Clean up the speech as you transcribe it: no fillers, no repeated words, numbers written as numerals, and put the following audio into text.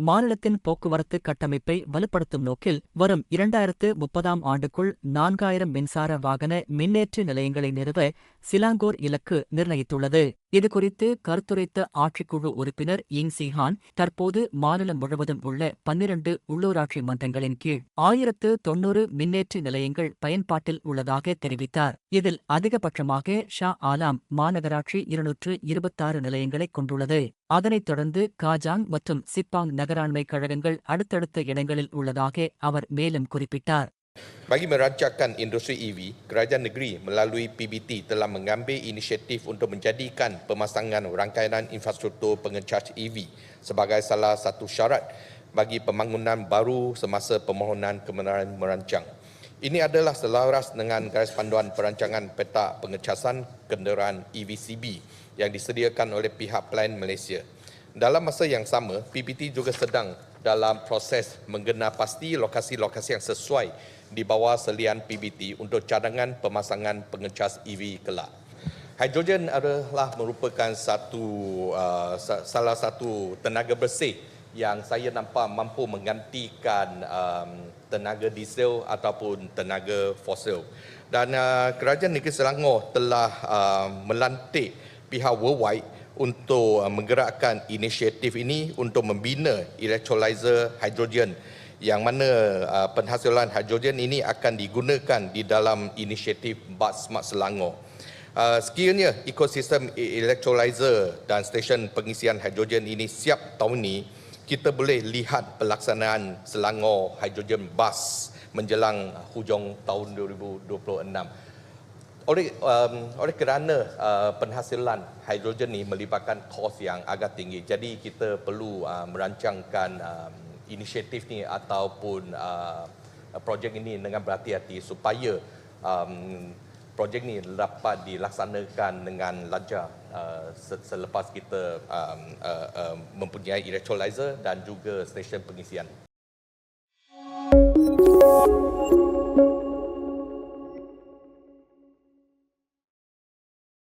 மாநிலத்தின் போக்குவரத்து கட்டமைப்பை வலுப்படுத்தும் நோக்கில் வரும் 2030ஆம் ஆண்டுக்குள் 4000 மின்சார வாகன மின்னேற்ற நிலையங்களை நிறுவ சிலாங்கூர் இலக்கு நிர்ணயித்துள்ளது. இதுகுறித்து கருத்துரைத்த ஆட்சிக்குழு உறுப்பினர் யிங் சிஹான், தற்போது மாநிலம் முழுவதும் உள்ள 12 உள்ளூராட்சி மன்றங்களின் கீழ் 1090 மின்னேற்ற நிலையங்கள் பயன்பாட்டில் உள்ளதாக தெரிவித்தார். இதில் அதிகபட்சமாக ஷா ஆலாம் மாநகராட்சி 226 நிலையங்களை கொண்டுள்ளது. அதனைத் தொடர்ந்து காஜாங் மற்றும் சிப்பாங் நகராண்மை கழகங்கள் அடுத்தடுத்த இடங்களில் உள்ளதாக அவர் மேலும் குறிப்பிட்டார். Bagi merancangkan industri EV, kerajaan negeri melalui PBT telah mengambil inisiatif untuk menjadikan pemasangan rangkaian infrastruktur pengecas EV sebagai salah satu syarat bagi pembangunan baru semasa permohonan kebenaran merancang. Ini adalah selaras dengan garis panduan perancangan peta pengecasan kenderaan EVCB yang disediakan oleh pihak Plan Malaysia. Dalam masa yang sama, PBT juga sedang dalam proses menggenapasti lokasi-lokasi yang sesuai di bawah selian PBT untuk cadangan pemasangan pengecas EV kelak. Hidrogen adalah merupakan salah satu tenaga bersih yang saya nampak mampu menggantikan tenaga diesel ataupun tenaga fosil. Dan kerajaan negeri Selangor telah melantik pihak Worldwide untuk menggerakkan inisiatif ini untuk membina electrolyzer hidrogen yang mana penghasilan hidrogen ini akan digunakan di dalam inisiatif Bus Smart Selangor. Sekiranya ekosistem electrolyzer dan stesen pengisian hidrogen ini siap tahun ini, kita boleh lihat pelaksanaan Selangor Hydrogen Bus menjelang hujung tahun 2026. Oleh kerana penghasilan hidrogen ini melibatkan kos yang agak tinggi, jadi kita perlu merancangkan inisiatif ni ataupun projek ini dengan berhati-hati supaya projek ini dapat dilaksanakan dengan lancar selepas kita mempunyai electrolyzer dan juga stesen pengisian.